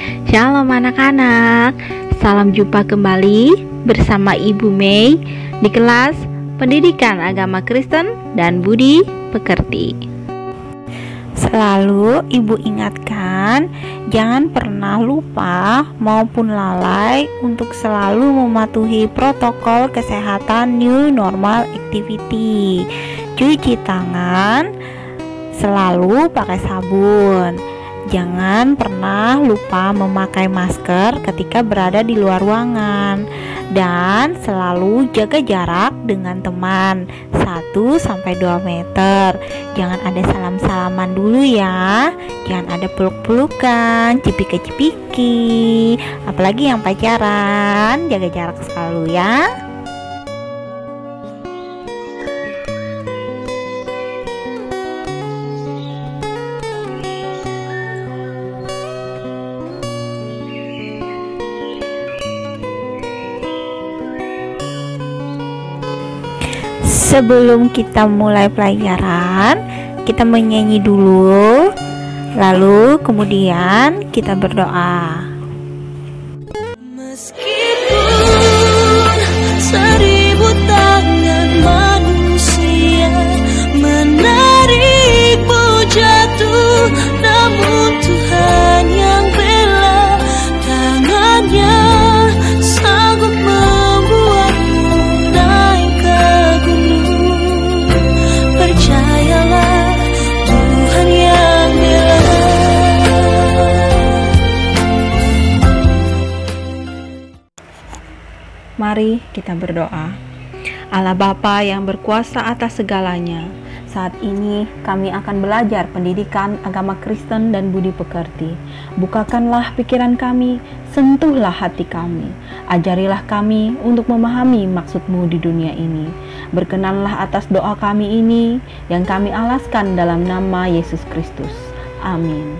Shalom anak-anak, salam jumpa kembali bersama Ibu Mei di kelas Pendidikan Agama Kristen dan Budi Pekerti. Selalu Ibu ingatkan, jangan pernah lupa maupun lalai untuk selalu mematuhi protokol kesehatan New Normal Activity. Cuci tangan, selalu pakai sabun. Jangan pernah lupa memakai masker ketika berada di luar ruangan. Dan selalu jaga jarak dengan teman 1-2 meter. Jangan ada salam-salaman dulu ya. Jangan ada peluk-pelukan, cipika-cipiki. Apalagi yang pacaran, jaga jarak selalu ya. Sebelum kita mulai pelajaran, kita menyanyi dulu, lalu kemudian kita berdoa. Meskipun 1000 tangan manusia menarikmu jatuh, namun Tuhan yang bela tangannya sanggup membuatmu naik ke gunung. Percayalah, Tuhan yang bela. Mari kita berdoa. Allah Bapa yang berkuasa atas segalanya, saat ini kami akan belajar pendidikan agama Kristen dan budi pekerti. Bukakanlah pikiran kami, sentuhlah hati kami. Ajarilah kami untuk memahami maksud-Mu di dunia ini. Berkenanlah atas doa kami ini yang kami alaskan dalam nama Yesus Kristus. Amin.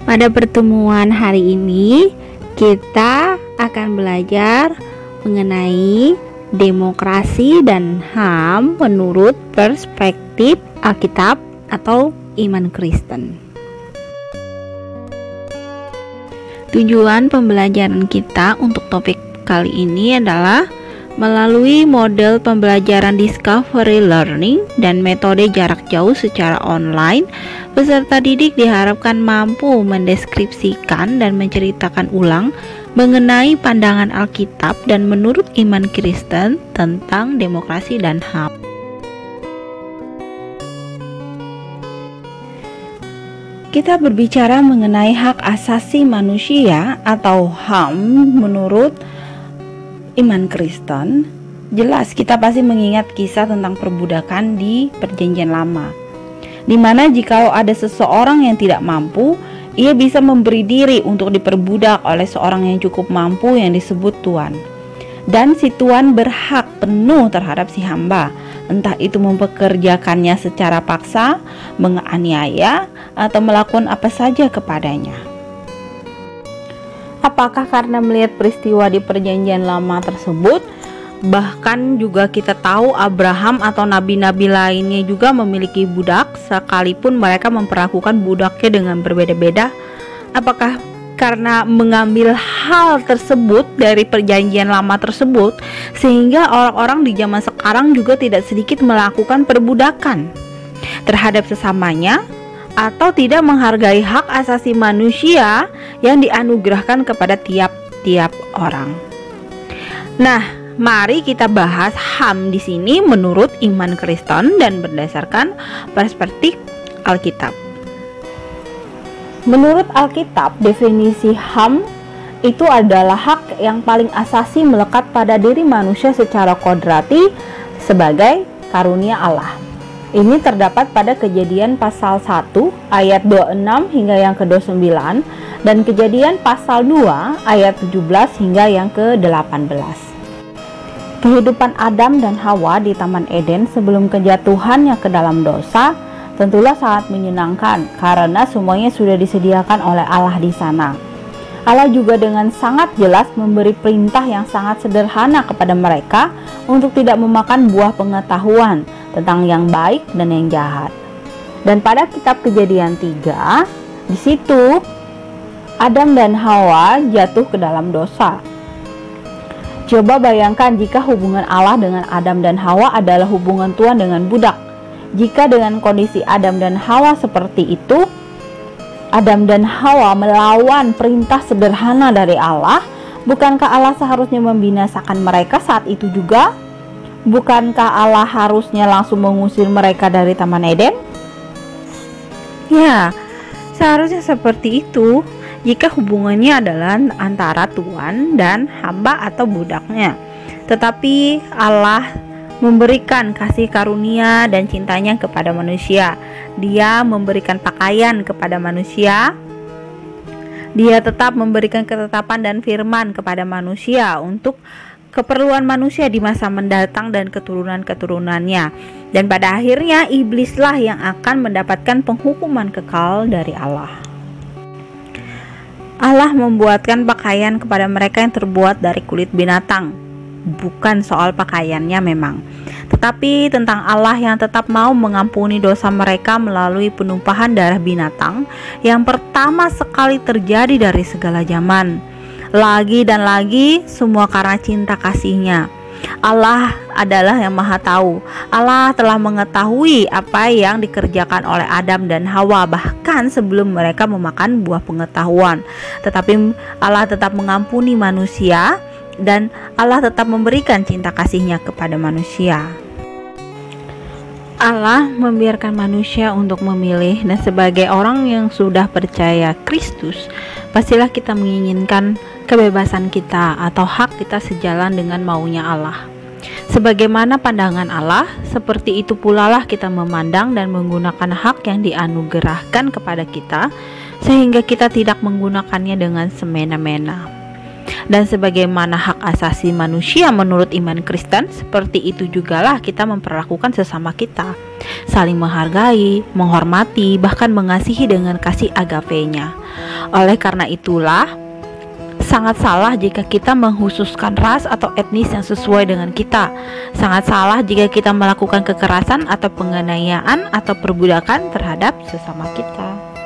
Pada pertemuan hari ini, kita akan belajar mengenai demokrasi dan HAM menurut perspektif Alkitab atau iman Kristen. Tujuan pembelajaran kita untuk topik kali ini adalah melalui model pembelajaran discovery learning dan metode jarak jauh secara online, peserta didik diharapkan mampu mendeskripsikan dan menceritakan ulang mengenai pandangan Alkitab dan menurut iman Kristen tentang demokrasi dan HAM. Kita berbicara mengenai hak asasi manusia atau HAM menurut iman Kristen. Jelas kita pasti mengingat kisah tentang perbudakan di Perjanjian Lama, di mana jikalau ada seseorang yang tidak mampu, ia bisa memberi diri untuk diperbudak oleh seorang yang cukup mampu yang disebut tuan. Dan si tuan berhak penuh terhadap si hamba, entah itu mempekerjakannya secara paksa, menganiaya, atau melakukan apa saja kepadanya. Apakah karena melihat peristiwa di Perjanjian Lama tersebut, bahkan juga kita tahu Abraham atau nabi-nabi lainnya juga memiliki budak, sekalipun mereka memperlakukan budaknya dengan berbeda-beda? Apakah karena mengambil hal tersebut dari Perjanjian Lama tersebut, sehingga orang-orang di zaman sekarang juga tidak sedikit melakukan perbudakan terhadap sesamanya, atau tidak menghargai hak asasi manusia yang dianugerahkan kepada tiap-tiap orang? Nah, mari kita bahas HAM di sini menurut iman Kristen dan berdasarkan perspektif Alkitab. Menurut Alkitab, definisi HAM itu adalah hak yang paling asasi melekat pada diri manusia secara kodrati sebagai karunia Allah. Ini terdapat pada Kejadian pasal 1 ayat 26 hingga yang ke-29 dan Kejadian pasal 2 ayat 17 hingga yang ke-18. Kehidupan Adam dan Hawa di Taman Eden sebelum kejatuhannya ke dalam dosa tentulah sangat menyenangkan karena semuanya sudah disediakan oleh Allah di sana. Allah juga dengan sangat jelas memberi perintah yang sangat sederhana kepada mereka untuk tidak memakan buah pengetahuan tentang yang baik dan yang jahat. Dan pada kitab Kejadian 3, di situ Adam dan Hawa jatuh ke dalam dosa. Coba bayangkan jika hubungan Allah dengan Adam dan Hawa adalah hubungan Tuhan dengan budak. Jika dengan kondisi Adam dan Hawa seperti itu, Adam dan Hawa melawan perintah sederhana dari Allah, bukankah Allah seharusnya membinasakan mereka saat itu juga? Bukankah Allah harusnya langsung mengusir mereka dari Taman Eden? Ya, seharusnya seperti itu jika hubungannya adalah antara Tuhan dan hamba atau budaknya. Tetapi Allah memberikan kasih karunia dan cintanya kepada manusia. Dia memberikan pakaian kepada manusia. Dia tetap memberikan ketetapan dan firman kepada manusia untuk keperluan manusia di masa mendatang dan keturunan-keturunannya. Dan pada akhirnya iblislah yang akan mendapatkan penghukuman kekal dari Allah. Allah membuatkan pakaian kepada mereka yang terbuat dari kulit binatang. Bukan soal pakaiannya memang, tetapi tentang Allah yang tetap mau mengampuni dosa mereka melalui penumpahan darah binatang yang pertama sekali terjadi dari segala zaman. Lagi dan lagi, semua karena cinta kasih-Nya. Allah adalah yang Maha Tahu. Allah telah mengetahui apa yang dikerjakan oleh Adam dan Hawa bahkan sebelum mereka memakan buah pengetahuan. Tetapi Allah tetap mengampuni manusia dan Allah tetap memberikan cinta kasih-Nya kepada manusia. Allah membiarkan manusia untuk memilih, dan sebagai orang yang sudah percaya Kristus, pastilah kita menginginkan kebebasan kita atau hak kita sejalan dengan maunya Allah. Sebagaimana pandangan Allah, seperti itu pula lah kita memandang dan menggunakan hak yang dianugerahkan kepada kita, sehingga kita tidak menggunakannya dengan semena-mena. Dan sebagaimana hak asasi manusia menurut iman Kristen, seperti itu jugalah kita memperlakukan sesama kita, saling menghargai, menghormati, bahkan mengasihi dengan kasih agape-Nya. Oleh karena itulah, sangat salah jika kita menghususkan ras atau etnis yang sesuai dengan kita. Sangat salah jika kita melakukan kekerasan atau penganiayaan atau perbudakan terhadap sesama kita.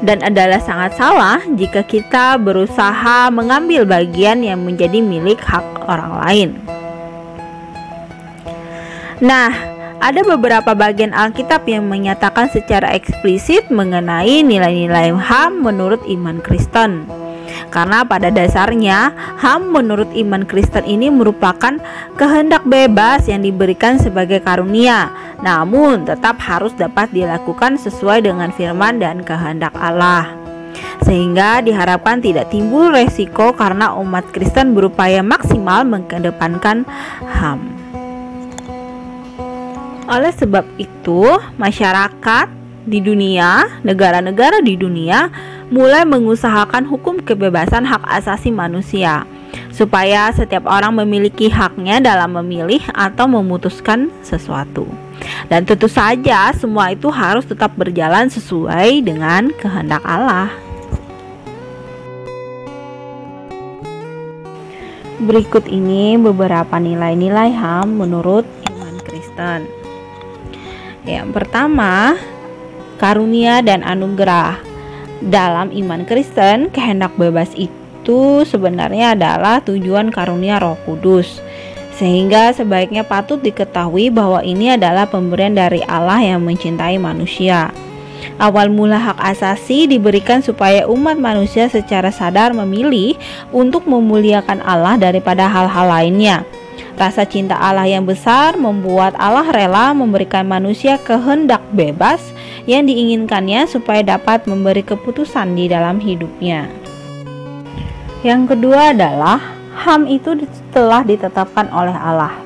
Dan adalah sangat salah jika kita berusaha mengambil bagian yang menjadi milik hak orang lain. Nah, ada beberapa bagian Alkitab yang menyatakan secara eksplisit mengenai nilai-nilai HAM menurut iman Kristen. Karena pada dasarnya HAM menurut iman Kristen ini merupakan kehendak bebas yang diberikan sebagai karunia, namun tetap harus dapat dilakukan sesuai dengan firman dan kehendak Allah. Sehingga diharapkan tidak timbul resiko karena umat Kristen berupaya maksimal mengedepankan HAM. Oleh sebab itu, masyarakat di dunia, negara-negara di dunia mulai mengusahakan hukum kebebasan hak asasi manusia, supaya setiap orang memiliki haknya dalam memilih atau memutuskan sesuatu. Dan tentu saja semua itu harus tetap berjalan sesuai dengan kehendak Allah. Berikut ini beberapa nilai-nilai HAM menurut iman Kristen. Yang pertama, karunia dan anugerah. Dalam iman Kristen, kehendak bebas itu sebenarnya adalah tujuan karunia Roh Kudus, sehingga sebaiknya patut diketahui bahwa ini adalah pemberian dari Allah yang mencintai manusia. Awal mula hak asasi diberikan supaya umat manusia secara sadar memilih untuk memuliakan Allah daripada hal-hal lainnya. Rasa cinta Allah yang besar membuat Allah rela memberikan manusia kehendak bebas yang diinginkannya supaya dapat memberi keputusan di dalam hidupnya. Yang kedua adalah HAM itu telah ditetapkan oleh Allah.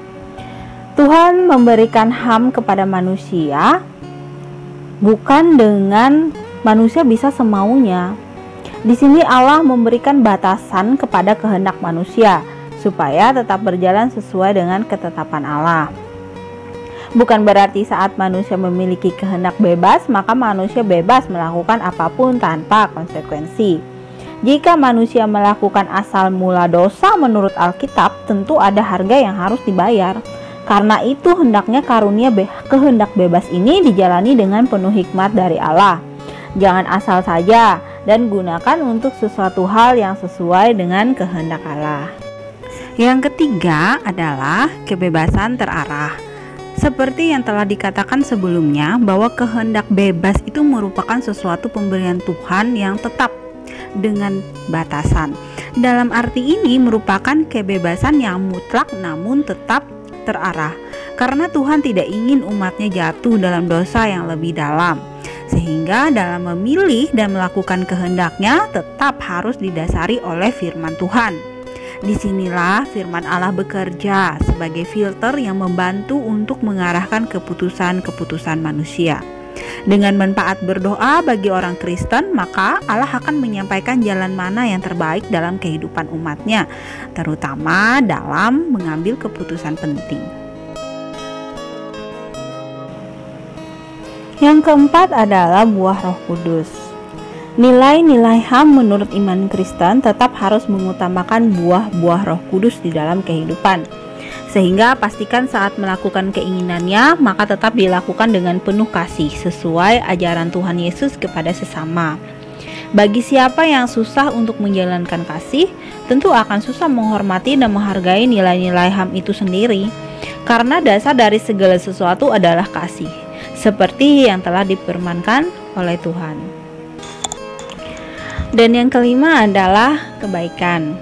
Tuhan memberikan HAM kepada manusia bukan dengan manusia bisa semaunya. Di sini Allah memberikan batasan kepada kehendak manusia supaya tetap berjalan sesuai dengan ketetapan Allah. Bukan berarti saat manusia memiliki kehendak bebas, maka manusia bebas melakukan apapun tanpa konsekuensi. Jika manusia melakukan asal mula dosa menurut Alkitab, tentu ada harga yang harus dibayar. Karena itu hendaknya kehendak bebas ini dijalani dengan penuh hikmat dari Allah. Jangan asal saja dan gunakan untuk sesuatu hal yang sesuai dengan kehendak Allah. Yang ketiga adalah kebebasan terarah. Seperti yang telah dikatakan sebelumnya, bahwa kehendak bebas itu merupakan sesuatu pemberian Tuhan yang tetap dengan batasan. Dalam arti ini merupakan kebebasan yang mutlak namun tetap terarah, karena Tuhan tidak ingin umatnya jatuh dalam dosa yang lebih dalam, sehingga dalam memilih dan melakukan kehendaknya tetap harus didasari oleh firman Tuhan. Disinilah firman Allah bekerja sebagai filter yang membantu untuk mengarahkan keputusan-keputusan manusia. Dengan manfaat berdoa bagi orang Kristen, maka Allah akan menyampaikan jalan mana yang terbaik dalam kehidupan umatnya, terutama dalam mengambil keputusan penting. Yang keempat adalah buah Roh Kudus. Nilai-nilai HAM menurut iman Kristen tetap harus mengutamakan buah-buah Roh Kudus di dalam kehidupan. Sehingga pastikan saat melakukan keinginannya, maka tetap dilakukan dengan penuh kasih sesuai ajaran Tuhan Yesus kepada sesama. Bagi siapa yang susah untuk menjalankan kasih, tentu akan susah menghormati dan menghargai nilai-nilai HAM itu sendiri. Karena dasar dari segala sesuatu adalah kasih, seperti yang telah difirmankan oleh Tuhan. Dan yang kelima adalah kebaikan.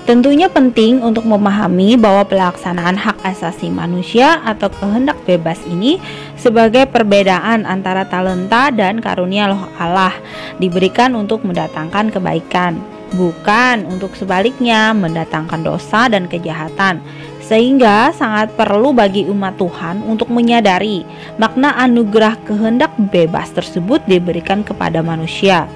Tentunya penting untuk memahami bahwa pelaksanaan hak asasi manusia atau kehendak bebas ini sebagai perbedaan antara talenta dan karunia Roh Allah diberikan untuk mendatangkan kebaikan, bukan untuk sebaliknya mendatangkan dosa dan kejahatan. Sehingga sangat perlu bagi umat Tuhan untuk menyadari makna anugerah kehendak bebas tersebut diberikan kepada manusia.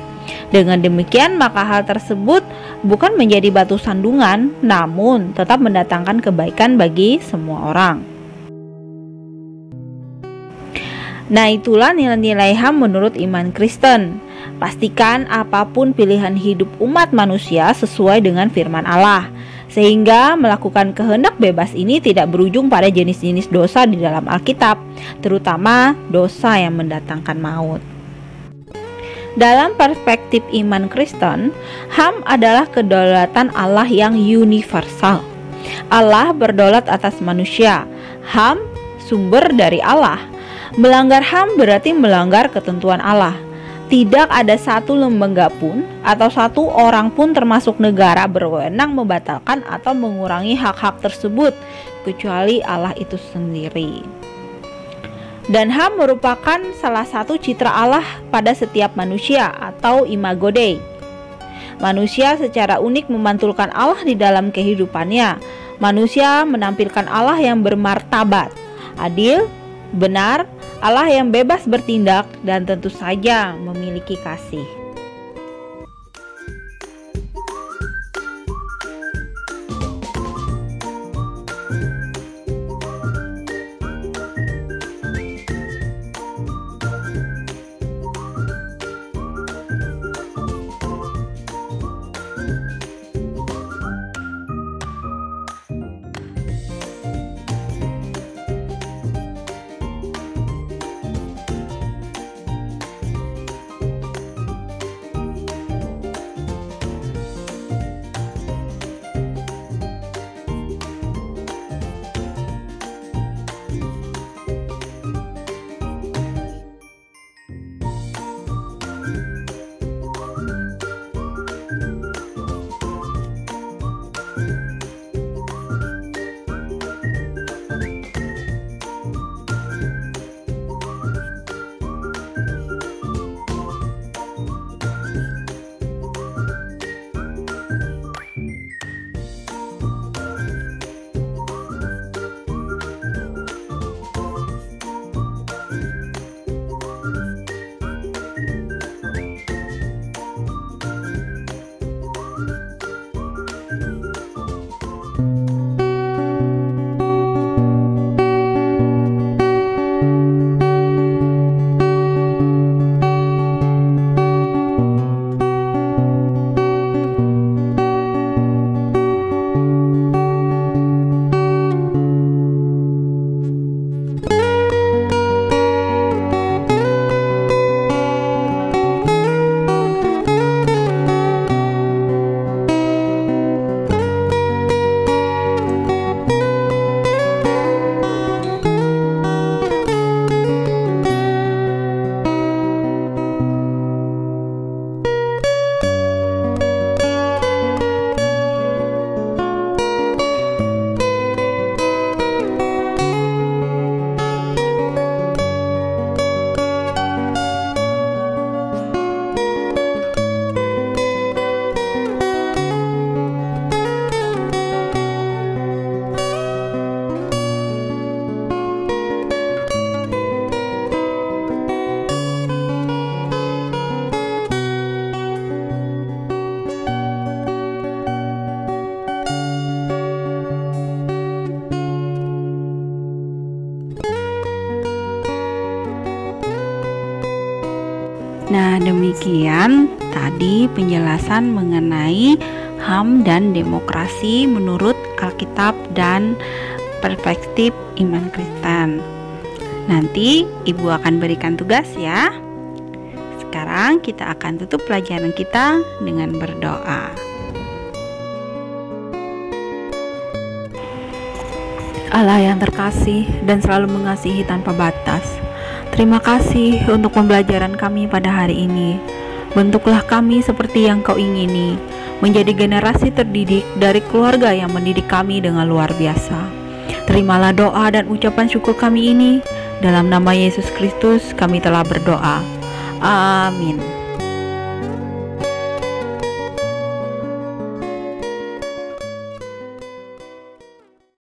Dengan demikian, maka hal tersebut bukan menjadi batu sandungan, namun tetap mendatangkan kebaikan bagi semua orang. Nah, itulah nilai-nilai HAM menurut iman Kristen. Pastikan apapun pilihan hidup umat manusia sesuai dengan firman Allah, sehingga melakukan kehendak bebas ini tidak berujung pada jenis-jenis dosa di dalam Alkitab, terutama dosa yang mendatangkan maut. Dalam perspektif iman Kristen, HAM adalah kedaulatan Allah yang universal. Allah berdaulat atas manusia. HAM sumber dari Allah. Melanggar HAM berarti melanggar ketentuan Allah. Tidak ada satu lembaga pun atau satu orang pun termasuk negara berwenang membatalkan atau mengurangi hak-hak tersebut, kecuali Allah itu sendiri. Dan HAM merupakan salah satu citra Allah pada setiap manusia atau imago Dei. Manusia secara unik memantulkan Allah di dalam kehidupannya. Manusia menampilkan Allah yang bermartabat, adil, benar, Allah yang bebas bertindak, dan tentu saja memiliki kasih. Nah, demikian tadi penjelasan mengenai HAM dan demokrasi menurut Alkitab dan perspektif iman Kristen. Nanti Ibu akan berikan tugas ya. Sekarang kita akan tutup pelajaran kita dengan berdoa. Allah yang terkasih dan selalu mengasihi tanpa batas, terima kasih untuk pembelajaran kami pada hari ini. Bentuklah kami seperti yang Kau ingini, menjadi generasi terdidik dari keluarga yang mendidik kami dengan luar biasa. Terimalah doa dan ucapan syukur kami ini. Dalam nama Yesus Kristus kami telah berdoa. Amin.